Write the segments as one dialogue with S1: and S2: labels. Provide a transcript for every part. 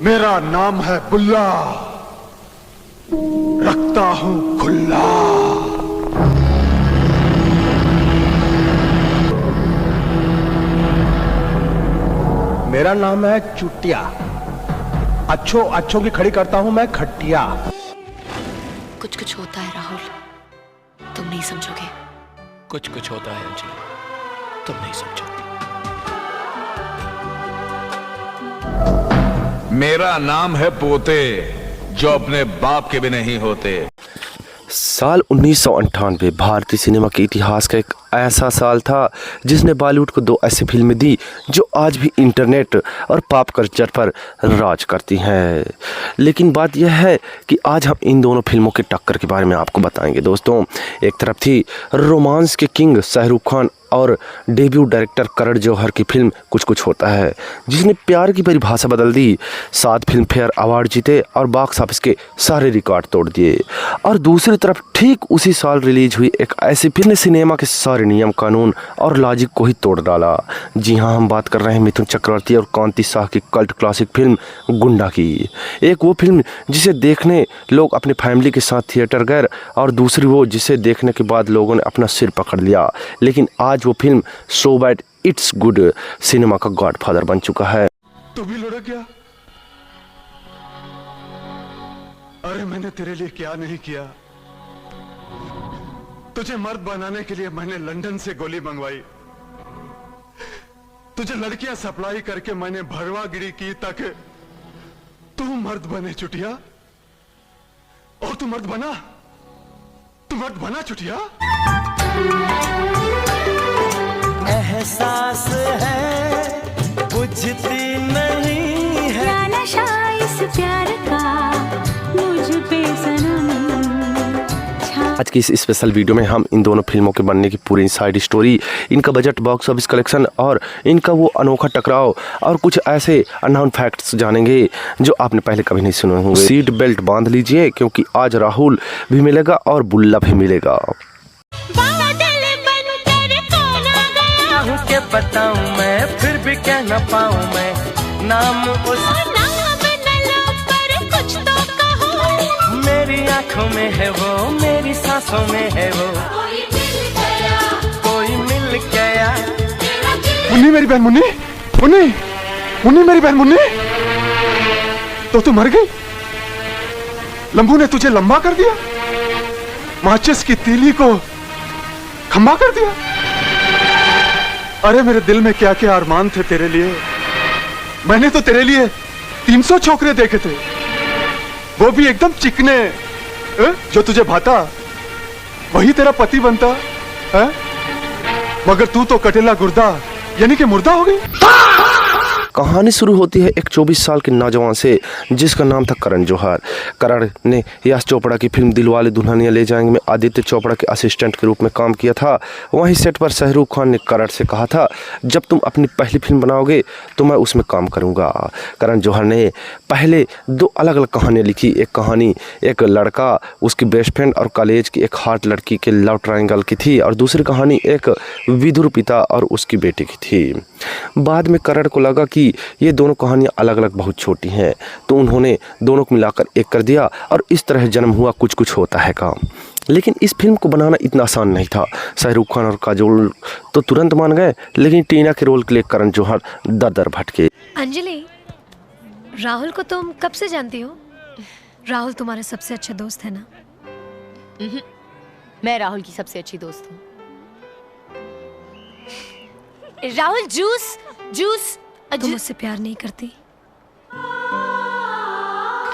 S1: मेरा नाम है बुल्ला, रखता हूं खुल्ला।
S2: मेरा नाम है चुटिया, अच्छों की खड़ी करता हूं मैं खटिया।
S3: कुछ कुछ होता है राहुल, तुम नहीं समझोगे।
S4: कुछ कुछ होता है अंजलि, तुम नहीं समझोगे।
S5: मेरा नाम है पोते, जो अपने बाप के भी नहीं होते।
S6: साल 1998 भारतीय सिनेमा के इतिहास का एक ऐसा साल था जिसने बॉलीवुड को दो ऐसी फिल्में दी जो आज भी इंटरनेट और पॉप कल्चर पर राज करती हैं। लेकिन बात यह है कि आज हम इन दोनों फिल्मों के टक्कर के बारे में आपको बताएंगे दोस्तों। एक तरफ थी रोमांस के किंग शाहरुख खान और डेब्यू डायरेक्टर करण जौहर की फिल्म कुछ कुछ होता है, जिसने प्यार की परिभाषा बदल दी, 7 फिल्म फेयर अवार्ड जीते और बॉक्स ऑफिस के सारे रिकॉर्ड तोड़ दिए। और दूसरी तरफ ठीक उसी साल रिलीज हुई एक ऐसी फिल्म ने सिनेमा के सारे नियम कानून और लॉजिक को ही तोड़ डाला। जी हाँ, हम बात कर रहे हैं मिथुन चक्रवर्ती और कांति शाह की कल्ट क्लासिक फिल्म गुंडा की। एक वो फिल्म जिसे देखने लोग अपनी फैमिली के साथ थिएटर गए और दूसरी वो जिसे देखने के बाद लोगों ने अपना सिर पकड़ लिया। लेकिन आज वो film so bad it's good cinema का गॉडफादर बन चुका है।
S1: तू भी लुढ़क गया? अरे मैंने तेरे लिए क्या नहीं किया। तुझे मर्द बनाने के लिए मैंने लंदन से गोली मंगवाई, तुझे लड़कियां सप्लाई करके मैंने भरवागिरी की ताकि तू मर्द बने चुटिया। और तू मर्द बना चुटिया।
S7: एहसास है बुझती नहीं है, क्या नशा इस प्यार का मुझ पे सनम।
S6: आज की इस स्पेशल वीडियो में हम इन दोनों फिल्मों के बनने की पूरी साइड स्टोरी, इनका बजट, बॉक्स ऑफिस कलेक्शन और इनका वो अनोखा टकराव और कुछ ऐसे अननोन फैक्ट्स जानेंगे जो आपने पहले कभी नहीं सुने होंगे। सीट बेल्ट बांध लीजिए क्योंकि आज राहुल भी मिलेगा और बुल्ला भी मिलेगा।
S7: के बताऊं मैं फिर भी कह न पाऊं मैं, नाम उस नाम न लो पर कुछ तो कहो। मेरी आंखों में है वो, मेरी सांसों में है वो, कोई मिल गया।
S1: मुन्नी मेरी बहन, मुन्नी मेरी बहन मुन्नी, तो तू मर गई? लंबू ने तुझे लंबा कर दिया, माचिस की तीली को खंबा कर दिया। अरे मेरे दिल में क्या क्या अरमान थे तेरे लिए। मैंने तो तेरे लिए 300 छोकरे देखे थे, वो भी एकदम चिकने। जो तुझे भाता वही तेरा पति बनता है, मगर तू तो कटेला गुर्दा यानी कि मुर्दा हो गई।
S6: कहानी शुरू होती है एक 24 साल के नौजवान से जिसका नाम था करण जौहर। करण ने यश चोपड़ा की फिल्म दिलवाले दुल्हनिया ले जाएंगे में आदित्य चोपड़ा के असिस्टेंट के रूप में काम किया था। वहीं सेट पर शाहरुख खान ने करण से कहा था, जब तुम अपनी पहली फिल्म बनाओगे तो मैं उसमें काम करूंगा। करण जौहर ने पहले 2 अलग अलग कहानियाँ लिखी। एक कहानी एक लड़का, उसकी बेस्ट फ्रेंड और कॉलेज की एक हॉट लड़की के लव ट्रायंगल की थी और दूसरी कहानी एक विदुर पिता और उसकी बेटी की थी। बाद में करण को लगा कि ये दोनों कहानियाँ अलग अलग बहुत छोटी हैं, तो उन्होंने दोनों को मिलाकर एक कर दिया और इस तरह जन्म हुआ कुछ कुछ होता है का। लेकिन इस फिल्म को बनाना इतना आसान नहीं था। शाहरुख खान और काजोल तो तुरंत मान गए, लेकिन टीना के रोल के लिए करण जौहर दर भटके।
S8: अंजलि, राहुल को तुम कब से जानती हो? राहुल तुम्हारे सबसे अच्छे दोस्त है ना?
S3: मैं राहुल की सबसे अच्छी दोस्त हूँ। राहुल जूस।
S8: तुम मुझसे प्यार नहीं करती?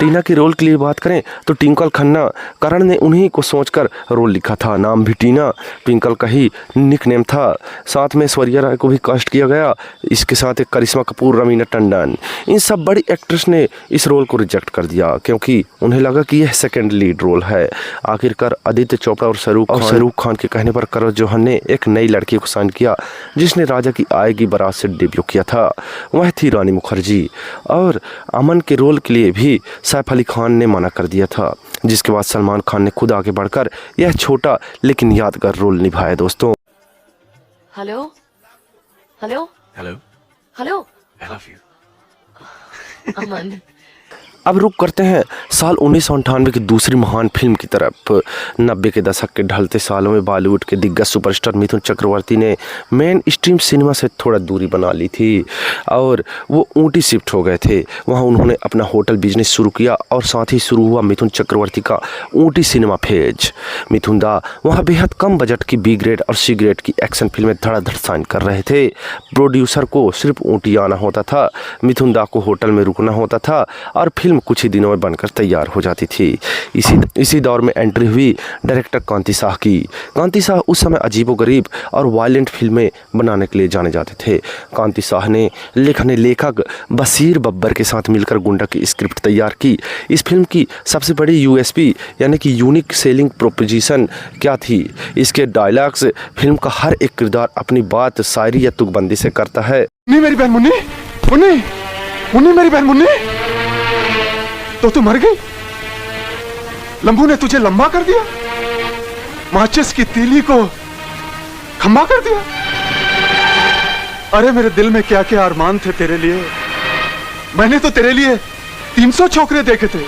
S6: टीना के रोल के लिए बात करें तो ट्विंकल खन्ना, करण ने उन्हीं को सोचकर रोल लिखा था। नाम भी टीना, ट्विंकल का ही निकनेम था। साथ में ऐश्वर्या राय को भी कास्ट किया गया। इसके साथ एक करिश्मा कपूर, रवीना टंडन, इन सब बड़ी एक्ट्रेस ने इस रोल को रिजेक्ट कर दिया क्योंकि उन्हें लगा कि यह सेकेंड लीड रोल है। आखिरकार आदित्य चोपड़ा और शाहरुख खान के कहने पर करण जौहर ने एक नई लड़की को साइन किया जिसने राजा की आएगी बारात से डेब्यू किया था। वह थी रानी मुखर्जी। और अमन के रोल के लिए भी सैफ अली खान ने मना कर दिया था, जिसके बाद सलमान खान ने खुद आगे बढ़कर यह छोटा लेकिन यादगार रोल निभाया दोस्तों।
S3: Hello hello
S4: hello
S3: hello
S4: I love you.
S3: Aman,
S6: अब रुक करते हैं साल 1998 की दूसरी महान फिल्म की तरफ। 90 के दशक के ढलते सालों में बॉलीवुड के दिग्गज सुपरस्टार मिथुन चक्रवर्ती ने मेन स्ट्रीम सिनेमा से थोड़ा दूरी बना ली थी और वो ऊटी शिफ्ट हो गए थे। वहाँ उन्होंने अपना होटल बिजनेस शुरू किया और साथ ही शुरू हुआ मिथुन चक्रवर्ती का ऊटी सिनेमा फेज। मिथुन दा वहाँ बेहद कम बजट की बी ग्रेड और सी ग्रेड की एक्शन फिल्में धड़ाधड़ साइन कर रहे थे। प्रोड्यूसर को सिर्फ ऊटी आना होता था, मिथुन दा को होटल में रुकना होता था और फिल्म कुछ ही दिनों में बनकर तैयार हो जाती थी। इसी दौर में एंट्री हुई डायरेक्टर कांति शाह की। कांति शाह उस समय अजीबोगरीब और वायलेंट फिल्में बनाने के लिए जाने जाते थे। कांति शाह ने लेखक बशीर बब्बर के साथ मिलकर गुंडा की स्क्रिप्ट तैयार की। इस फिल्म की सबसे बड़ी यूएसपी यानी कि यूनिक सेलिंग प्रोपोजिशन क्या थी? इसके डायलॉग्स, फिल्म का हर एक किरदार अपनी बात शायरी या तुकबंदी से करता है।
S1: मुन्नी मेरी बहन, मुन्नी मुन्नी मुन्नी मेरी बहन मुन्नी, तो तू मर गई? लंबू ने तुझे लंबा कर दिया, माचिस की तीली को खंबा कर दिया। अरे मेरे दिल में क्या क्या अरमान थे तेरे लिए। मैंने तो तेरे लिए 300 छोकरे देखे थे,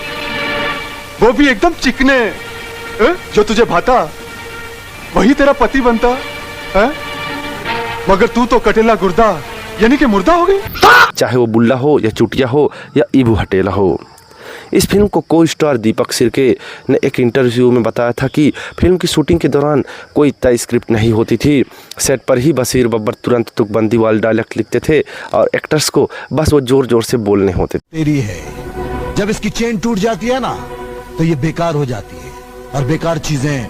S1: वो भी एकदम चिकने। जो तुझे भाता वही तेरा पति बनता है, मगर तू तो कटेला गुर्दा यानी कि मुर्दा हो गई।
S6: चाहे वो बुल्ला हो या चुटिया हो या इबू हटेला हो। इस फिल्म को को स्टार दीपक सिरके ने एक इंटरव्यू में बताया था कि फिल्म की शूटिंग के दौरान कोई तय स्क्रिप्ट नहीं होती थी। सेट पर ही बशीर बब्बर तुरंत तुकबंदी वाले डायलॉग लिखते थे और एक्टर्स को बस वो जोर जोर से बोलने होते थे।
S9: तेरी है, जब इसकी चेन टूट जाती है ना तो ये बेकार हो जाती है और बेकार चीजें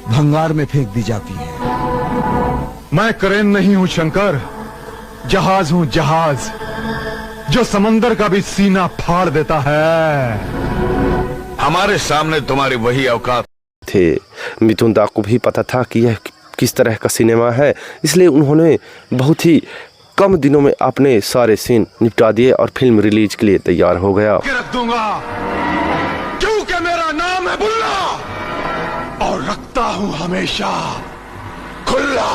S9: भंगार में फेंक दी जाती हैं।
S1: मैं करेन नहीं हूं शंकर, जहाज हूं जहाज, जो समंदर का भी सीना फाड़ देता है।
S5: हमारे सामने तुम्हारी वही औकात
S6: थे। मिथुन दा को भी पता था कि यह किस तरह का सिनेमा है, इसलिए उन्होंने बहुत ही कम दिनों में अपने सारे सीन निपटा दिए और फिल्म रिलीज के लिए तैयार हो गया।
S1: रख दूंगा क्योंकि मेरा नाम है बुल्ला और रखता हूं हमेशा खुला।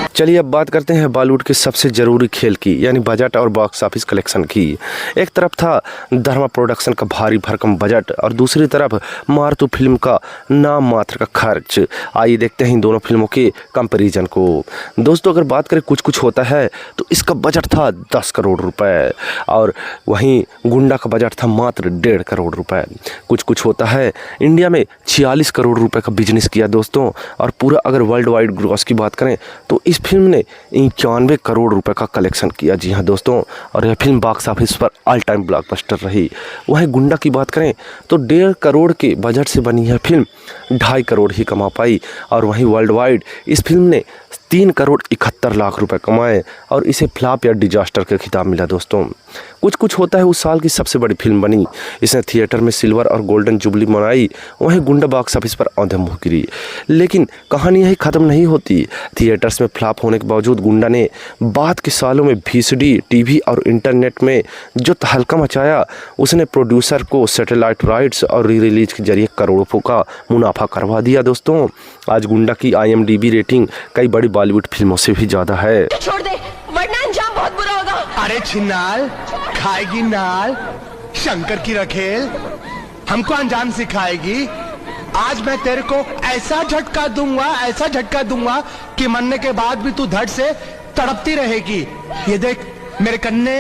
S6: चलिए अब बात करते हैं बॉलीवुड के सबसे ज़रूरी खेल की, यानी बजट और बॉक्स ऑफिस कलेक्शन की। एक तरफ था धर्मा प्रोडक्शन का भारी भरकम बजट और दूसरी तरफ मारुति फिल्म का नाम मात्र का खर्च। आइए देखते हैं इन दोनों फिल्मों के कंपैरिजन को। दोस्तों, अगर बात करें कुछ कुछ होता है तो इसका बजट था 10 करोड़ रुपए और वहीं गुंडा का बजट था मात्र 1.5 करोड़ रुपए। कुछ कुछ होता है इंडिया में 46 करोड़ रुपए का बिजनेस किया दोस्तों, और पूरा अगर वर्ल्ड वाइड ग्रॉस की बात करें तो इस फिल्म ने 91 करोड़ रुपए का कलेक्शन किया। जी हाँ दोस्तों, और यह फिल्म बॉक्स ऑफिस पर ऑल टाइम ब्लॉकबस्टर रही। वहीं गुंडा की बात करें तो 1.5 करोड़ के बजट से बनी यह फिल्म 2.5 करोड़ ही कमा पाई, और वहीं वर्ल्ड वाइड इस फिल्म ने 3 करोड़ 71 लाख रुपए कमाए और इसे फ्लॉप या डिजास्टर का खिताब मिला दोस्तों। कुछ कुछ होता है उस साल की सबसे बड़ी फिल्म बनी। इसने थिएटर में सिल्वर और गोल्डन जुबली मनाई। वहीं गुंडा बॉक्स ऑफिस पर औंधे मुँह गिरी। लेकिन कहानी यही ख़त्म नहीं होती। थिएटर्स में फ्लॉप होने के बावजूद गुंडा ने बाद के सालों में VCD, टीवी और इंटरनेट में जो तहलका मचाया, उसने प्रोड्यूसर को सैटेलाइट राइट्स और री रिलीज के जरिए करोड़ों का मुनाफा करवा दिया दोस्तों। आज गुंडा की IMDb रेटिंग कई बड़ी बॉलीवुड फिल्मों से भी ज़्यादा है।
S7: छोड़ दे वरना अंजाम बहुत बुरा होगा।
S2: अरे छिन्नाल, खाएगी नाल, शंकर की रखेल हमको अंजाम सिखाएगी। आज मैं तेरे को ऐसा झटका दूंगा कि मरने के बाद भी तू धड़ से तड़पती रहेगी। ये देख मेरे कन्ने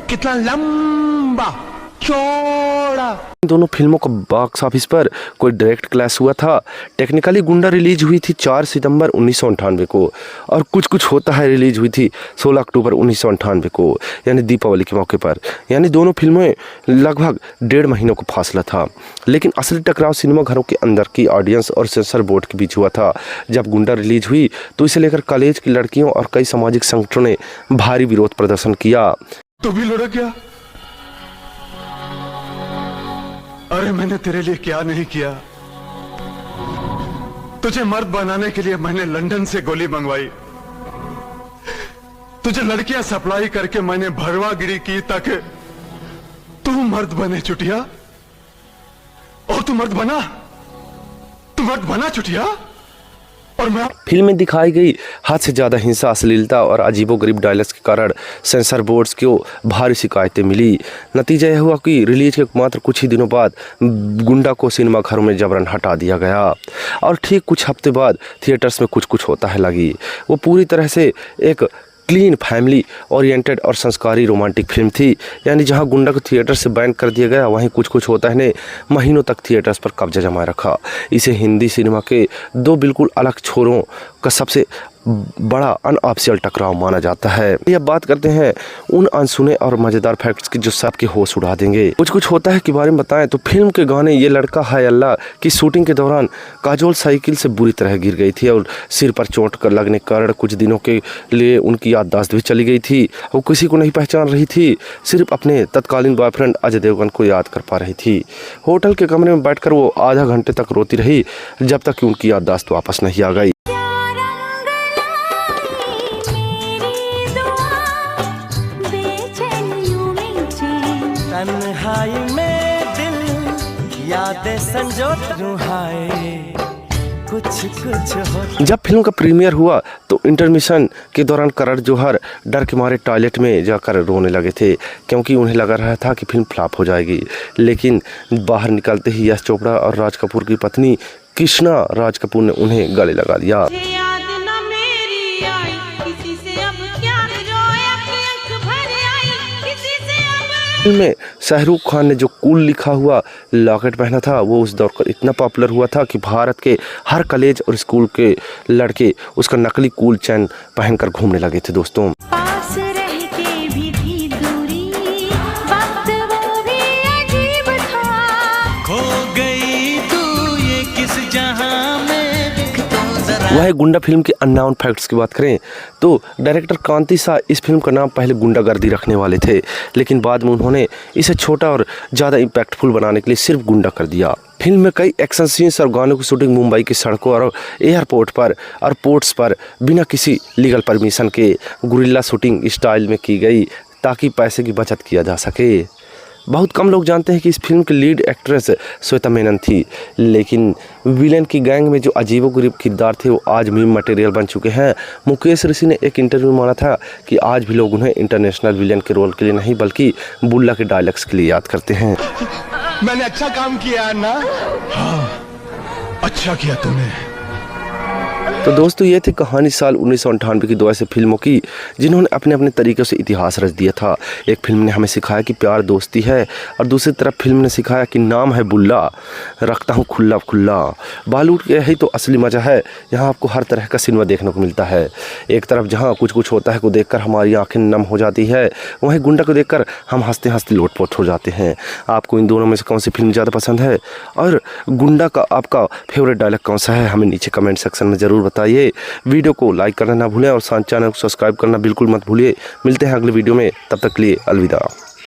S2: कितना लंबा चौड़ा।
S6: दोनों फिल्मों का बॉक्स ऑफिस पर कोई डायरेक्ट क्लैश हुआ था। टेक्निकली गुंडा रिलीज हुई थी 4 सितंबर 1998 को और कुछ कुछ होता है रिलीज हुई थी 16 अक्टूबर 1998 को, यानी दीपावली के मौके पर। यानी दोनों फिल्में लगभग 1.5 महीनों का फासला था। लेकिन असली टकराव सिनेमा घरों के अंदर की ऑडियंस और सेंसर बोर्ड के बीच हुआ था। जब गुंडा रिलीज हुई तो इसे लेकर कॉलेज की लड़कियों और कई सामाजिक संगठनों ने भारी विरोध प्रदर्शन किया।
S1: तू भी लुढ़क गया? अरे मैंने तेरे लिए क्या नहीं किया। तुझे मर्द बनाने के लिए मैंने लंदन से गोली मंगवाई, तुझे लड़कियां सप्लाई करके मैंने भरवागिरी की तक तू मर्द बने चुटिया। और तू मर्द बना चुटिया। और मैं
S6: फिल्म में दिखाई गई हद से ज़्यादा हिंसा, अश्लीलता और अजीबोगरीब डायलॉग्स के कारण सेंसर बोर्ड्स को भारी शिकायतें मिली। नतीजा यह हुआ कि रिलीज के मात्र कुछ ही दिनों बाद गुंडा को सिनेमा घरों में जबरन हटा दिया गया और ठीक कुछ हफ्ते बाद थिएटर्स में कुछ कुछ होता है लगी। वो पूरी तरह से एक क्लीन, फैमिली ओरिएंटेड और संस्कारी रोमांटिक फिल्म थी। यानी जहां गुंडा को थिएटर से बैन कर दिया गया, वहीं कुछ कुछ होता है ने महीनों तक थिएटर्स पर कब्जा जमाए रखा। इसे हिंदी सिनेमा के दो बिल्कुल अलग छोरों का सबसे बड़ा अनऑफिशियल टकराव माना जाता है। अब बात करते हैं उन अनसुने और मज़ेदार फैक्ट्स की जो सबके होश उड़ा देंगे। कुछ कुछ होता है के बारे में बताएं तो फिल्म के गाने ये लड़का हाय अल्लाह की शूटिंग के दौरान काजोल साइकिल से बुरी तरह गिर गई थी और सिर पर चोट कर लगने के कारण कुछ दिनों के लिए उनकी याददाश्त भी चली गई थी। वो किसी को नहीं पहचान रही थी, सिर्फ अपने तत्कालीन बॉयफ्रेंड अजय देवगन को याद कर पा रही थी। होटल के कमरे में बैठकर वो आधा घंटे तक रोती रही जब तक कि उनकी याददाश्त वापस नहीं आ गई।
S7: तन्हाई में दिल यादें संजोत रूहाए कुछ कुछ हो। जब
S6: फिल्म का प्रीमियर हुआ तो इंटरमिशन के दौरान करण जौहर डर के मारे टॉयलेट में जाकर रोने लगे थे, क्योंकि उन्हें लगा रहा था कि फिल्म फ्लॉप हो जाएगी। लेकिन बाहर निकलते ही यश चोपड़ा और राज कपूर की पत्नी कृष्णा राज कपूर ने उन्हें गले लगा दिया। फिल्म में शाहरुख खान ने जो कूल लिखा हुआ लॉकेट पहना था वो उस दौर पर इतना पॉपुलर हुआ था कि भारत के हर कॉलेज और स्कूल के लड़के उसका नकली कूल चैन पहनकर घूमने लगे थे दोस्तों।
S7: पास रह के भी थी दूरी, वक्त वो भी अजीब था। खो गई तू ये किस जहां में,
S6: वह गुंडा फिल्म के अननोन फैक्ट्स की बात करें तो डायरेक्टर कांति शाह इस फिल्म का नाम पहले गुंडागर्दी रखने वाले थे, लेकिन बाद में उन्होंने इसे छोटा और ज़्यादा इम्पैक्टफुल बनाने के लिए सिर्फ गुंडा कर दिया। फिल्म में कई एक्शन सीन्स और गानों की शूटिंग मुंबई की सड़कों और एयरपोर्ट पर और पोर्ट्स पर बिना किसी लीगल परमिशन के गुरिल्ला शूटिंग स्टाइल में की गई ताकि पैसे की बचत किया जा सके। बहुत कम लोग जानते हैं कि इस फिल्म की लीड एक्ट्रेस श्वेता मेनन थी, लेकिन विलेन की गैंग में जो अजीबोगरीब किरदार थे वो आज मीम मटेरियल बन चुके हैं। मुकेश ऋषि ने एक इंटरव्यू में माना था कि आज भी लोग उन्हें इंटरनेशनल विलेन के रोल के लिए नहीं बल्कि बुल्ला के डायलॉग्स के लिए याद करते हैं।
S2: मैंने अच्छा काम किया ना?
S1: हाँ, अच्छा किया तूने।
S6: तो दोस्तों ये थी कहानी साल 1998 की दो ऐसे फिल्मों की जिन्होंने अपने अपने तरीक़े से इतिहास रच दिया था। एक फिल्म ने हमें सिखाया कि प्यार दोस्ती है और दूसरी तरफ फिल्म ने सिखाया कि नाम है बुल्ला, रखता हूँ खुल्ला खुल्ला। बॉलीवुड का यही तो असली मज़ा है, यहाँ आपको हर तरह का सिनेमा देखने को मिलता है। एक तरफ जहाँ कुछ कुछ होता है को देखकर हमारी आँखें नम हो जाती है, वहीं गुंडा को देखकर हम हंसते हंसते लोटपोट हो जाते हैं। आपको इन दोनों में से कौन सी फिल्म ज़्यादा पसंद है और गुंडा का आपका फेवरेट डायलॉग कौन सा है, हमें नीचे कमेंट सेक्शन में ज़रूर बताइए। वीडियो को लाइक करना ना भूलें और चैनल को सब्सक्राइब करना बिल्कुल मत भूलिए। मिलते हैं अगले वीडियो में, तब तक के लिए अलविदा।